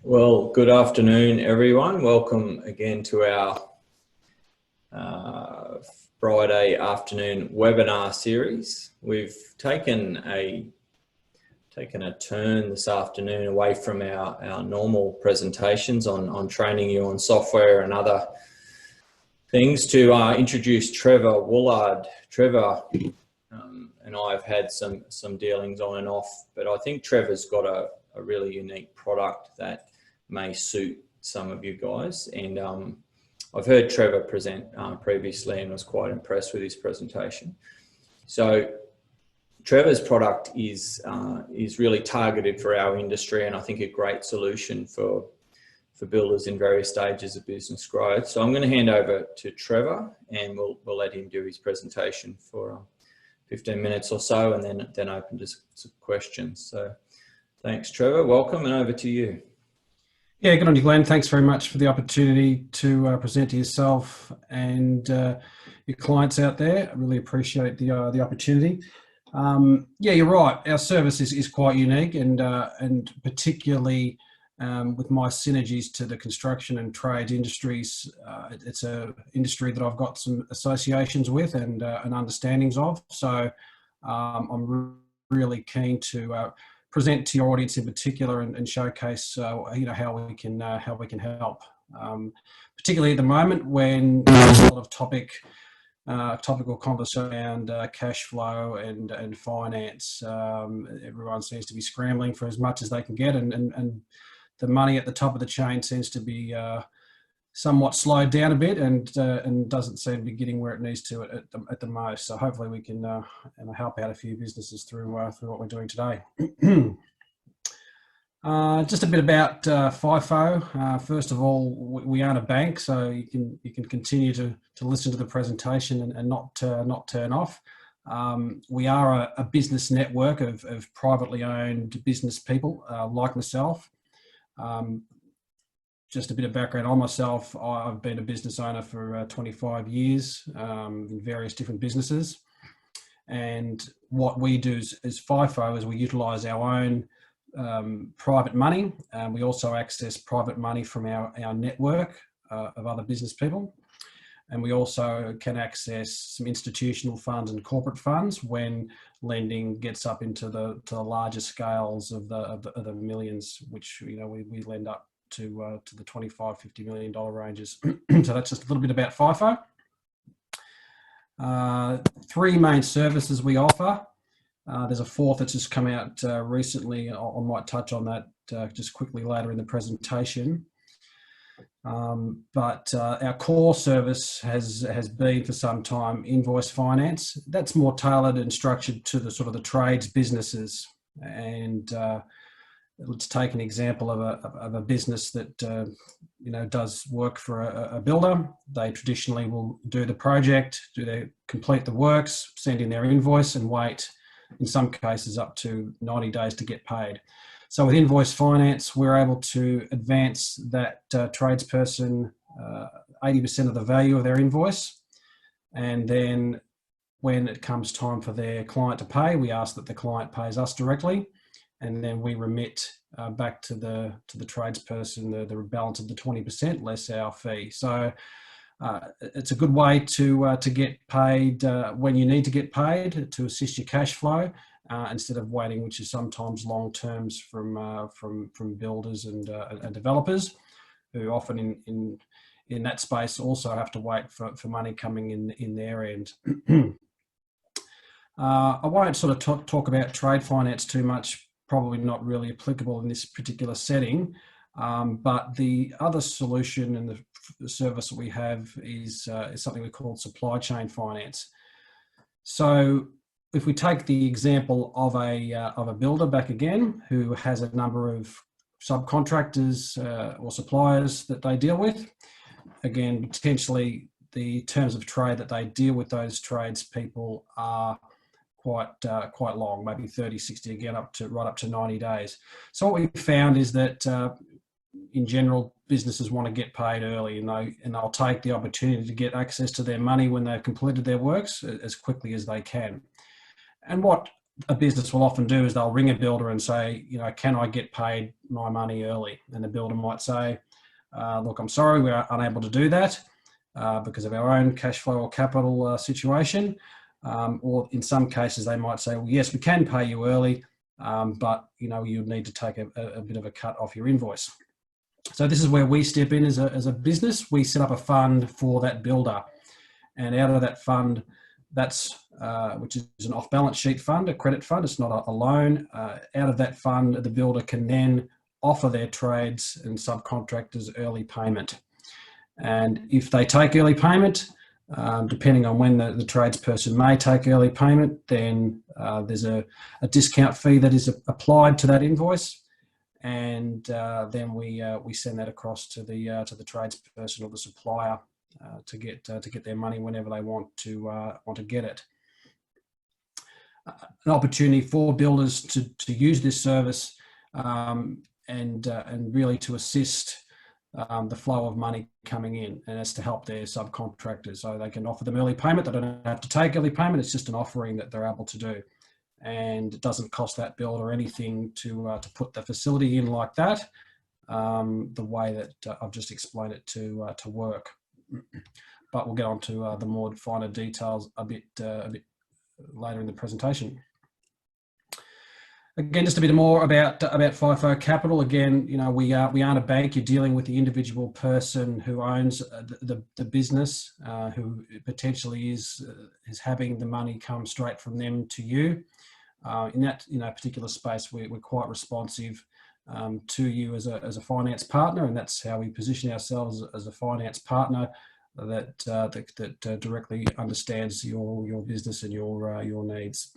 Well, good afternoon, everyone. Welcome again to our Friday afternoon webinar series. We've taken a turn this afternoon away from our normal presentations on training you on software and other things to introduce Trevor Wollard. Trevor and I have had some dealings on and off, but I think Trevor's got a really unique product that may suit some of you guys. And I've heard Trevor present previously and was quite impressed with his presentation. So Trevor's product is really targeted for our industry, and I think a great solution for builders in various stages of business growth. So I'm going to hand over to Trevor, and we'll let him do his presentation for 15 minutes or so, and then open to some questions. So thanks, Trevor. Welcome, and over to you. Yeah, good on you, Glenn. Thanks very much for the opportunity to present to yourself and your clients out there. I really appreciate the opportunity. Yeah, you're right. Our service is quite unique, and particularly with my synergies to the construction and trades industries, it's an industry that I've got some associations with and understandings of. So I'm really keen to present to your audience in particular and showcase how we can help, particularly at the moment when there's a lot of topical conversation around cash flow and finance. Everyone seems to be scrambling for as much as they can get, and the money at the top of the chain seems to be somewhat slowed down a bit and doesn't seem to be getting where it needs to at the most. So hopefully we can help out a few businesses through what we're doing today. Just a bit about FIFO. First of all, we aren't a bank, so you can continue to listen to the presentation and not turn off. We are a business network of privately owned business people like myself. Just a bit of background on myself. I've been a business owner for 25 years in various different businesses. And what we do as FIFO is we utilise our own private money. We also access private money from our network of other business people. And we also can access some institutional funds and corporate funds when lending gets up into the larger scales of the millions, which we lend up to the $25–50 million ranges. So that's just a little bit about FIFO. Three main services we offer. There's a fourth that's just come out recently. I might touch on that just quickly later in the presentation. But our core service has been for some time invoice finance. That's more tailored and structured to the sort of the trades businesses. And let's take an example of a business that does work for a builder. They traditionally will do the project, complete the works, send in their invoice, and wait, in some cases, up to 90 days to get paid. So with invoice finance, we're able to advance that tradesperson 80% of the value of their invoice, and then when it comes time for their client to pay, we ask that the client pays us directly, and then we remit back to the tradesperson the balance of the 20% less our fee. So it's a good way to get paid when you need to get paid, to assist your cash flow instead of waiting, which is sometimes long terms from builders and developers, who often in that space also have to wait for money coming in their end. I won't sort of talk about trade finance too much. Probably not really applicable in this particular setting, but the other solution and the service that we have is something we call supply chain finance. So if we take the example of a builder back again, who has a number of subcontractors or suppliers that they deal with, again, potentially the terms of trade that they deal with those tradespeople are quite long, maybe 30, 60, again, right up to 90 days. So what we found is that in general, businesses want to get paid early, and they'll take the opportunity to get access to their money when they've completed their works as quickly as they can. And what a business will often do is they'll ring a builder and say, you know, can I get paid my money early? And the builder might say, look, I'm sorry, we're unable to do that because of our own cash flow or capital situation. Or in some cases, they might say, well, yes, we can pay you early, but you know, you need to take a bit of a cut off your invoice. So this is where we step in as a business. We set up a fund for that builder, and out of that fund, that's which is an off-balance sheet fund, a credit fund. It's not a loan. Out of that fund, the builder can then offer their trades and subcontractors early payment. And if they take early payment, depending on when the tradesperson may take early payment, then there's a discount fee that is applied to that invoice, and then we send that across to the tradesperson or the supplier to get their money whenever they want to get it. An opportunity for builders to use this service and really to assist the flow of money coming in, and as to help their subcontractors. So they can offer them early payment. They don't have to take early payment. It's just an offering that they're able to do. And it doesn't cost that builder anything to put the facility in like that, the way that I've just explained it to work. But we'll get on to the more finer details a bit later in the presentation. Again, just a bit more about FIFO Capital. Again, you know, we aren't a bank. You're dealing with the individual person who owns the business, who potentially is having the money come straight from them to you. In that particular space, we're quite responsive to you as a finance partner, and that's how we position ourselves as a finance partner that directly understands your business and your needs.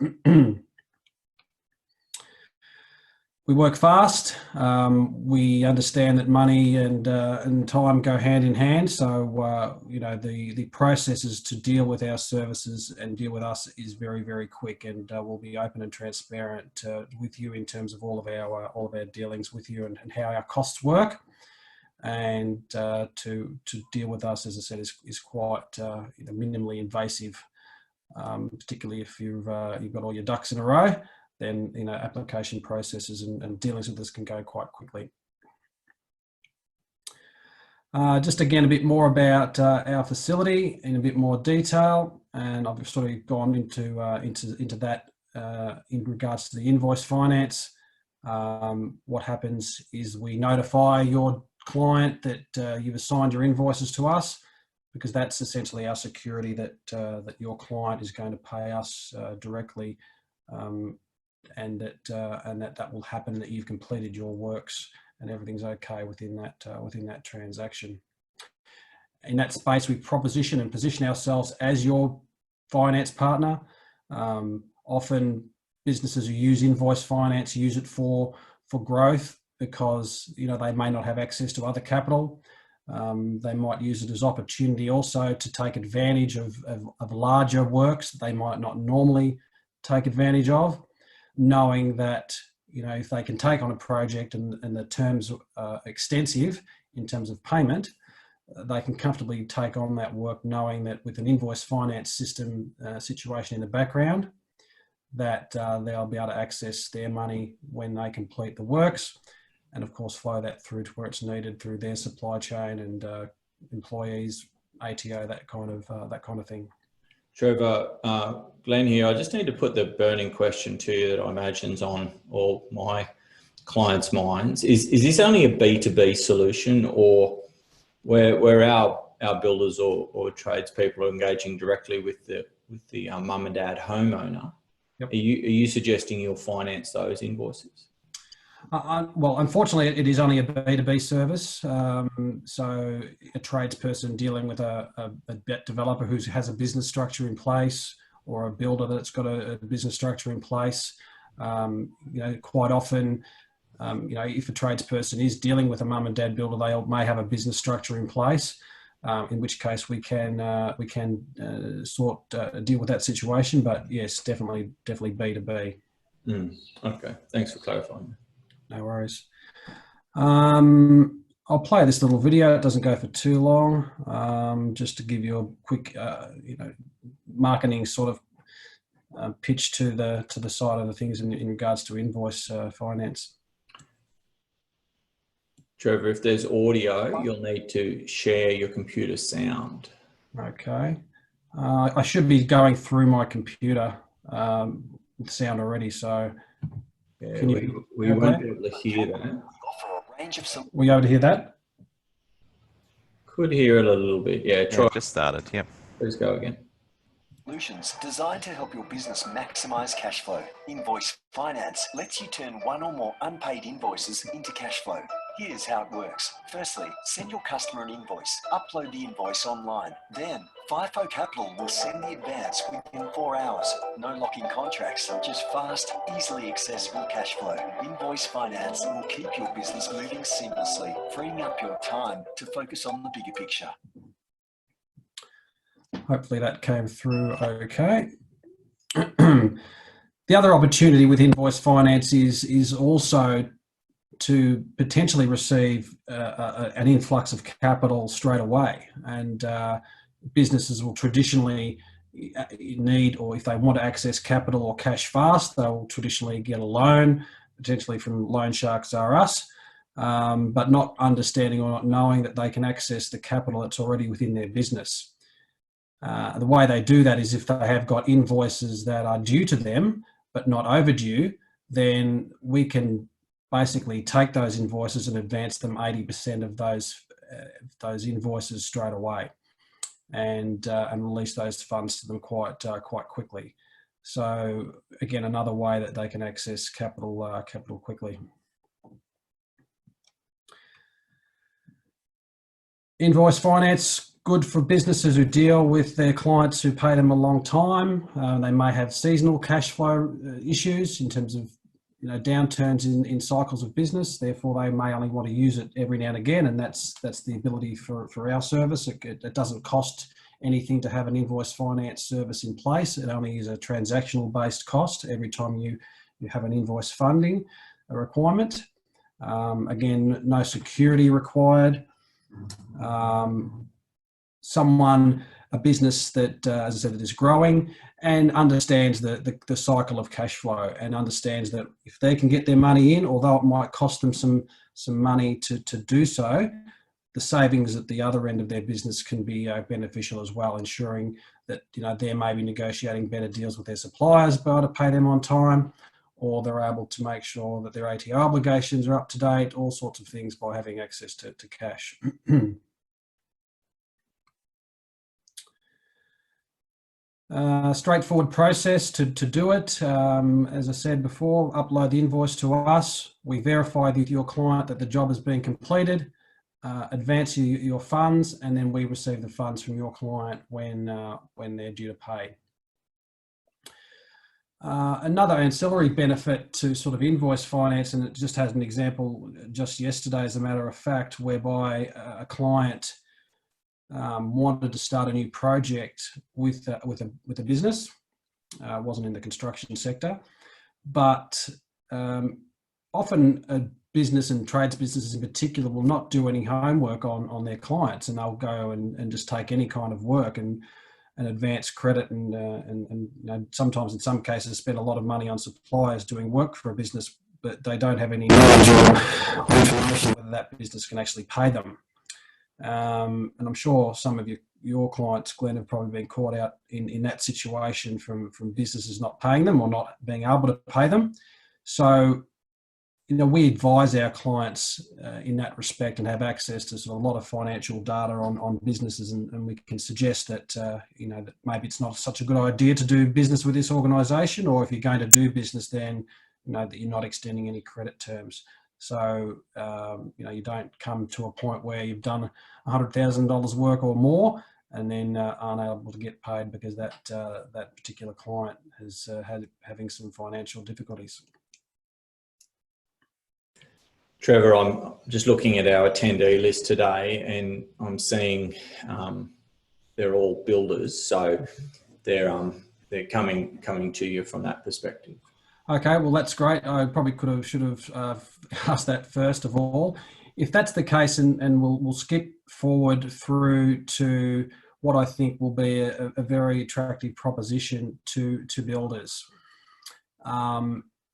We work fast. We understand that money and time go hand in hand. So you know, the processes to deal with our services and deal with us is very, very quick, and we'll be open and transparent with you in terms of all of our dealings with you and how our costs work. And to deal with us, as I said, is quite minimally invasive, particularly if you've got all your ducks in a row. Then application processes and dealings with this can go quite quickly. Just again a bit more about our facility in a bit more detail, and I've sort of gone into that in regards to the invoice finance. What happens is we notify your client that you've assigned your invoices to us, because that's essentially our security that your client is going to pay us directly. And that will happen, that you've completed your works and everything's okay within that transaction. In that space, we position ourselves as your finance partner. Often businesses who use invoice finance use it for growth, because they may not have access to other capital. They might use it as opportunity also to take advantage of larger works that they might not normally take advantage of, knowing that if they can take on a project and the terms are extensive in terms of payment, they can comfortably take on that work, knowing that with an invoice finance system situation in the background, that they'll be able to access their money when they complete the works, and of course flow that through to where it's needed through their supply chain and employees, ATO, that kind of thing. Trevor, Glenn here. I just need to put the burning question to you that I imagine is on all my clients' minds. Is this only a B2B solution, or where our builders or tradespeople are engaging directly with the mum and dad homeowner? Yep. Are you suggesting you'll finance those invoices? Well, unfortunately, it is only a B2B service. So a tradesperson dealing with a developer who has a business structure in place, or a builder that's got a business structure in place, quite often, if a tradesperson is dealing with a mum and dad builder, they may have a business structure in place. In which case we can deal with that situation. But yes, definitely B2B. Okay, thanks for clarifying. No worries. I'll play this little video. It doesn't go for too long, just to give you a quick, marketing sort of pitch to the side of the things in regards to invoice finance. Trevor, if there's audio, you'll need to share your computer sound. Okay. I should be going through my computer with sound already, so Yeah, we won't be able to hear that. Were you able to hear that? Could hear it a little bit. Yeah, try. Yeah, just started. Yeah. Please go again. Solutions designed to help your business maximize cash flow. Invoice Finance lets you turn one or more unpaid invoices into cash flow. Here's how it works. Firstly, send your customer an invoice. Upload the invoice online. Then, FIFO Capital will send the advance within 4 hours. No locking contracts, just fast, easily accessible cash flow. Invoice Finance will keep your business moving seamlessly, freeing up your time to focus on the bigger picture. Hopefully that came through okay. The other opportunity with invoice finance is also to potentially receive an influx of capital straight away, and businesses will traditionally need, or if they want to access capital or cash fast, they'll traditionally get a loan, potentially from loan sharks are us, but not understanding or not knowing that they can access the capital that's already within their business. The way they do that is if they have got invoices that are due to them but not overdue, then we can basically take those invoices and advance them 80% of those invoices straight away, and release those funds to them quite quickly. So again, another way that they can access capital quickly. Invoice finance, good for businesses who deal with their clients who pay them a long time. They may have seasonal cash flow issues in terms of downturns in cycles of business. Therefore, they may only want to use it every now and again, and that's the ability for our service. It doesn't cost anything to have an invoice finance service in place. It only is a transactional based cost every time you have an invoice funding requirement. Again, no security required. A business that, as I said, that is growing and understands the cycle of cash flow, and understands that if they can get their money in, although it might cost them some money to do so, the savings at the other end of their business can be beneficial as well, ensuring that they're maybe negotiating better deals with their suppliers, be able to pay them on time, or they're able to make sure that their ATO obligations are up to date, all sorts of things by having access to cash. Straightforward process to do it. As I said before, upload the invoice to us. We verify with your client that the job has been completed, advance your funds, and then we receive the funds from your client when they're due to pay. Another ancillary benefit to sort of invoice finance, and it just has an example just yesterday as a matter of fact, whereby a client wanted to start a new project with a business. Wasn't in the construction sector, but often a business, and trades businesses in particular, will not do any homework on their clients, and they'll go and just take any kind of work and advance credit, and sometimes in some cases spend a lot of money on suppliers doing work for a business, but they don't have any knowledge or information whether that business can actually pay them. And I'm sure some of your clients, Glenn, have probably been caught out in that situation from businesses not paying them or not being able to pay them. So, we advise our clients in that respect and have access to sort of a lot of financial data on businesses, and we can suggest that, that maybe it's not such a good idea to do business with this organisation, or if you're going to do business, then that you're not extending any credit terms. So, you don't come to a point where you've done $100,000 work or more and then aren't able to get paid because that particular client is having some financial difficulties. Trevor, I'm just looking at our attendee list today, and I'm seeing they're all builders, so they're coming to you from that perspective. Okay, well, that's great. I probably should have asked that first of all. If that's the case, and we'll skip forward through to what I think will be a very attractive proposition to builders.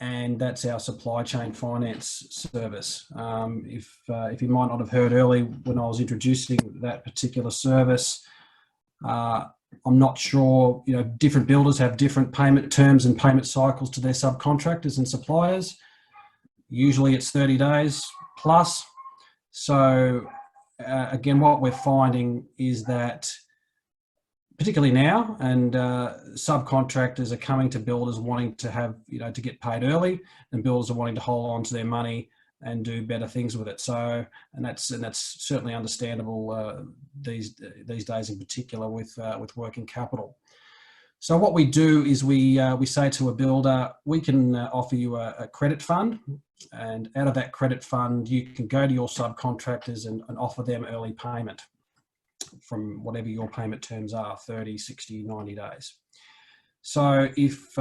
And that's our supply chain finance service. If you might not have heard earlier when I was introducing that particular service, I'm not sure, different builders have different payment terms and payment cycles to their subcontractors and suppliers. Usually it's 30 days plus. So again, what we're finding is that particularly now, and subcontractors are coming to builders wanting to have, to get paid early, and builders are wanting to hold on to their money and do better things with it. So, and that's certainly understandable these days, in particular with working capital. So what we do is we say to a builder, we can offer you a credit fund, and out of that credit fund, you can go to your subcontractors and offer them early payment from whatever your payment terms are, 30, 60, 90 days. So if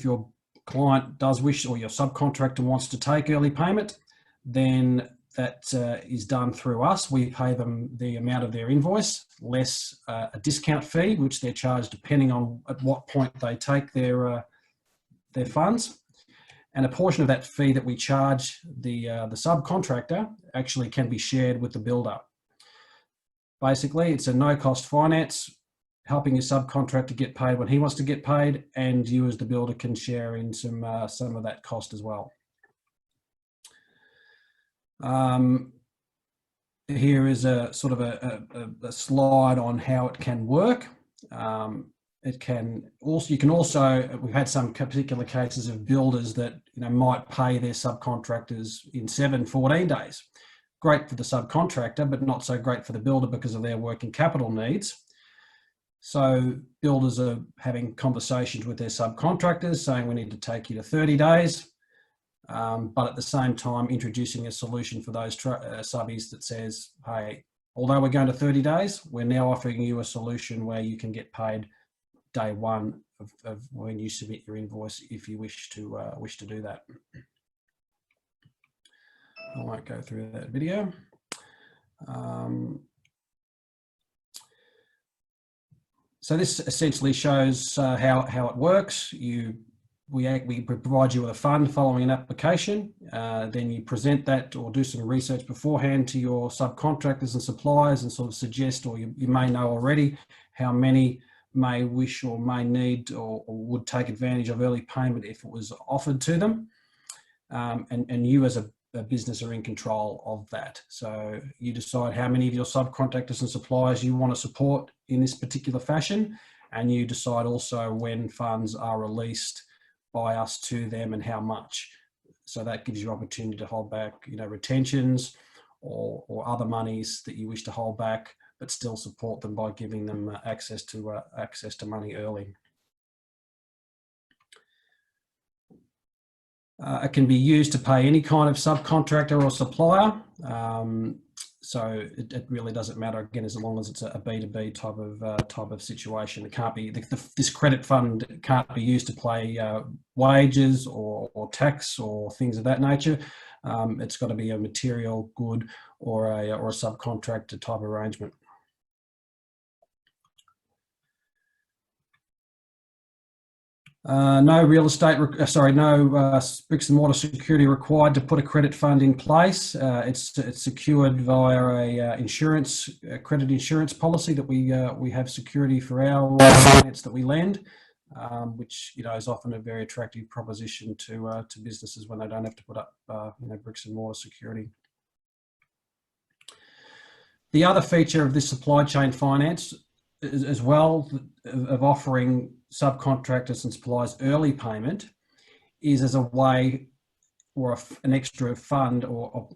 your client does wish, or your subcontractor wants to take early payment, then that is done through us. We pay them the amount of their invoice, less a discount fee, which they're charged depending on at what point they take their funds. And a portion of that fee that we charge the subcontractor actually can be shared with the builder. Basically, it's a no-cost finance, helping your subcontractor get paid when he wants to get paid, and you as the builder can share in some of that cost as well. Here is a sort of a slide on how it can work. It can also, we've had some particular cases of builders that might pay their subcontractors in 14 days. Great for the subcontractor, but not so great for the builder because of their working capital needs. So builders are having conversations with their subcontractors saying we need to take you to 30 days, but at the same time introducing a solution for those subbies that says, hey, although we're going to 30 days, we're now offering you a solution where you can get paid day one of when you submit your invoice if you wish to do that. I won't go through that video. So this essentially shows how it works. We provide you with a fund following an application. Then you present that or do some research beforehand to your subcontractors and suppliers and sort of suggest, or you may know already, how many may wish or may need or would take advantage of early payment if it was offered to them. And you as a business are in control of that. So you decide how many of your subcontractors and suppliers you want to support in this particular fashion, and you decide also when funds are released by us to them and how much. So that gives you opportunity to hold back, retentions or other monies that you wish to hold back, but still support them by giving them access to money early. It can be used to pay any kind of subcontractor or supplier. So it really doesn't matter, again, as long as it's a B2B type of situation. It can't be, this credit fund can't be used to pay wages or tax or things of that nature. It's got to be a material good or a subcontractor type arrangement. No real estate, no bricks and mortar security required to put a credit fund in place. It's secured via a credit insurance policy that we have security for our finance that we lend, which is often a very attractive proposition to businesses when they don't have to put up bricks and mortar security. The other feature of this supply chain finance, as well of offering subcontractors and suppliers early payment, is as a way or an extra fund or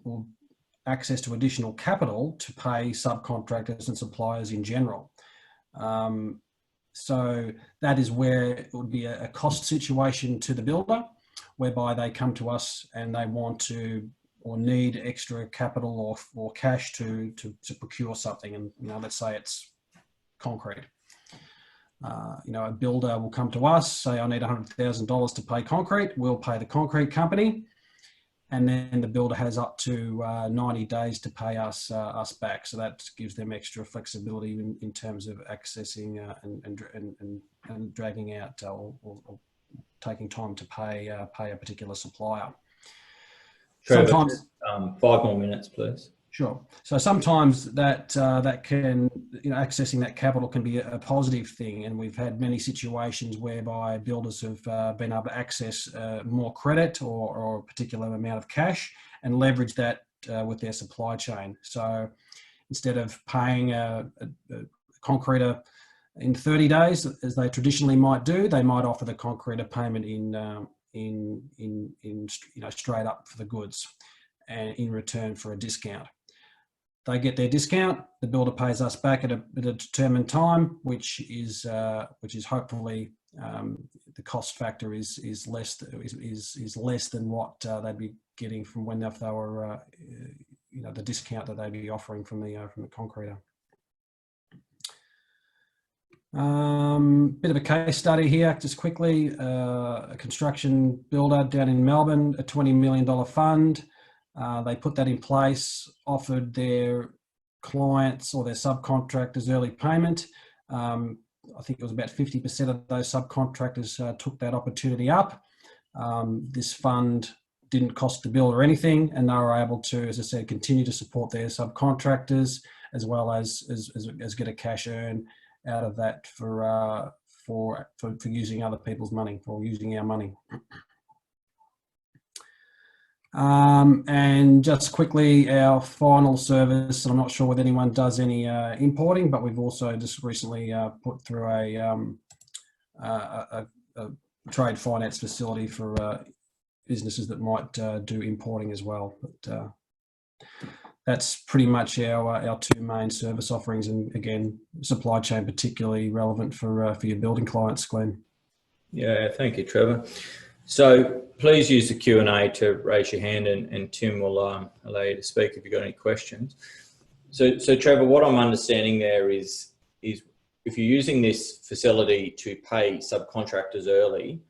access to additional capital to pay subcontractors and suppliers in general. So that is where it would be a cost situation to the builder, whereby they come to us and they want to or need extra capital or cash to procure something. And let's say it's concrete. A builder will come to us, say, I need $100,000 to pay concrete. We'll pay the concrete company. and then the builder has up to 90 days to pay us back. So that gives them extra flexibility in terms of accessing and dragging out or taking time to pay a particular supplier. Trevor, Sometimes 5 more minutes, please. Sure. So sometimes that can, accessing that capital can be a positive thing, and we've had many situations whereby builders have been able to access more credit or a particular amount of cash and leverage that with their supply chain. So instead of paying a concreter in 30 days, as they traditionally might do, they might offer the concreter payment in straight up for the goods, and in return for a discount. They get their discount. The builder pays us back at a determined time, which is hopefully the cost factor is less than what they'd be getting from when if they were the discount that they'd be offering from the concreter. Bit of a case study here, just quickly. A construction builder down in Melbourne, a $20 million fund. They put that in place, offered their clients or their subcontractors early payment. I think it was about 50% of those subcontractors took that opportunity up. This fund didn't cost the builder anything, and they were able to, as I said, continue to support their subcontractors as well as get a cash earn out of that for using other people's money or using our money. And just quickly, our final service, and I'm not sure whether anyone does any importing, but we've also just recently put through a trade finance facility for businesses that might do importing as well. But that's pretty much our two main service offerings, and again, supply chain particularly relevant for your building clients, Glenn. Yeah, thank you, Trevor. So please use the Q&A to raise your hand, and Tim will allow you to speak if you've got any questions. So Trevor, what I'm understanding there is if you're using this facility to pay subcontractors early,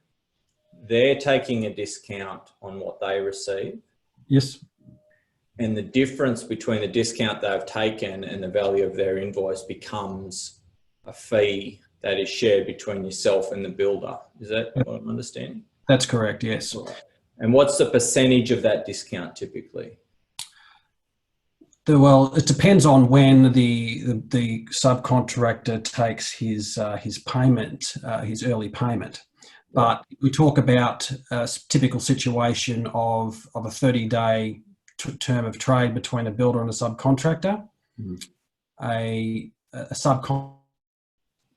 they're taking a discount on what they receive. Yes. And the difference between the discount they've taken and the value of their invoice becomes a fee that is shared between yourself and the builder. Is that what I'm understanding? That's correct, yes. And what's the percentage of that discount typically? Well, it depends on when the subcontractor takes his payment, his early payment. But we talk about a typical situation of a 30-day term of trade between a builder and a subcontractor. Mm-hmm. A subcontractor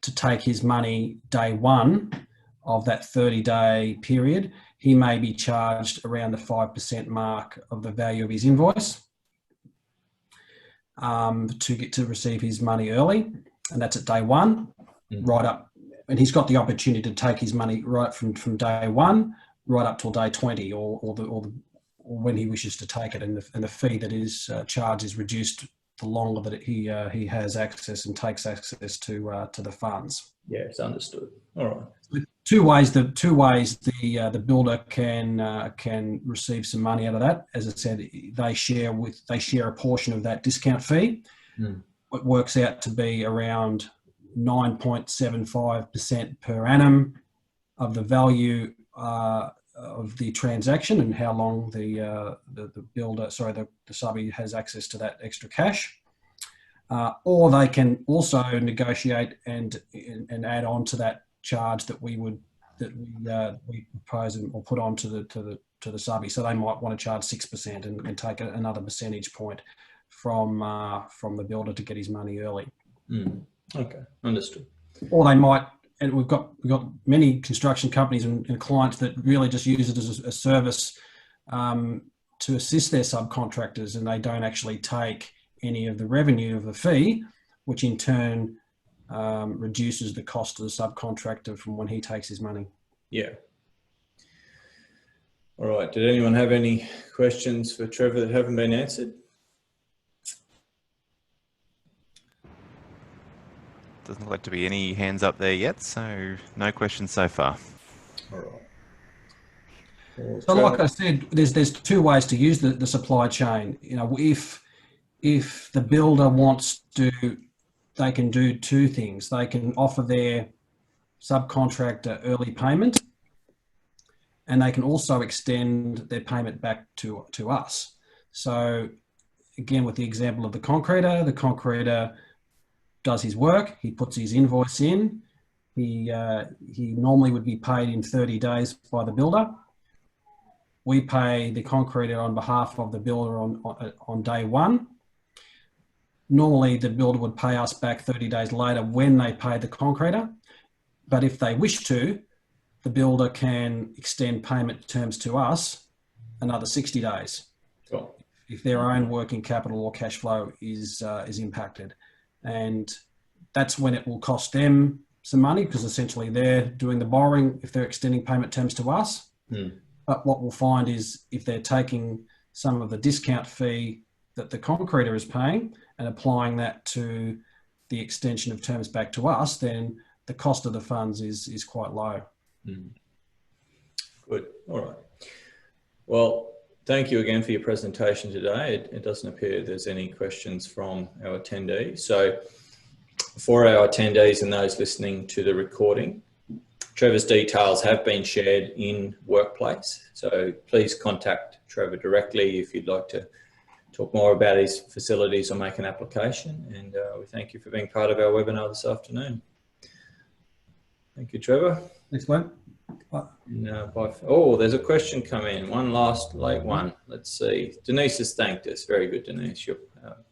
to take his money day one of that 30-day period, he may be charged around the 5% mark of the value of his invoice to receive his money early, and that's at day one, right up. And he's got the opportunity to take his money right from day one right up till day 20, or when he wishes to take it, and the fee that is charged is reduced the longer that he has access and takes access to the funds. Yes, understood. All right. Two ways the builder can receive some money out of that. As I said, they share a portion of that discount fee. It works out to be around 9.75% per annum of the value of the transaction and how long the subby has access to that extra cash. Or they can also negotiate and add on to that charge that we propose or put on to the subby. So they might want to charge 6% and take another percentage point from the builder to get his money early. Okay, understood. Or they might, and we've got many construction companies and clients that really just use it as a service to assist their subcontractors, and they don't actually take any of the revenue of the fee, which in turn reduces the cost of the subcontractor from when he takes his money. Yeah. All right. Did anyone have any questions for Trevor that haven't been answered? Doesn't look like to be any hands up there yet, so no questions so far. All right. Well, So, like Trevor? I said, there's two ways to use the supply chain. You know, if the builder wants to, they can do two things. They can offer their subcontractor early payment, and they can also extend their payment back to us. So, again, with the example of the concreter does his work. He puts his invoice in. He normally would be paid in 30 days by the builder. We pay the concreter on behalf of the builder on day one. Normally, the builder would pay us back 30 days later when they pay the concreter. But if they wish to, the builder can extend payment terms to us another 60 days. Cool. If their own working capital or cash flow is impacted. And that's when it will cost them some money, because essentially they're doing the borrowing if they're extending payment terms to us. But what we'll find is if they're taking some of the discount fee that the concreter is paying and applying that to the extension of terms back to us, then the cost of the funds is quite low. Good. All right. Well, thank you again for your presentation today. It doesn't appear there's any questions from our attendees. So for our attendees and those listening to the recording, Trevor's details have been shared in Workplace. So please contact Trevor directly if you'd like to talk more about his facilities or make an application. And we thank you for being part of our webinar this afternoon. Thank you, Trevor. Thanks, Glenn. Bye. Oh, there's a question come in. One last late one. Let's see. Denise has thanked us. Very good, Denise. Your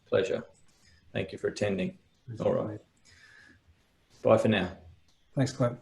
pleasure. Thank you for attending. All right. Bye for now. Thanks, Glenn.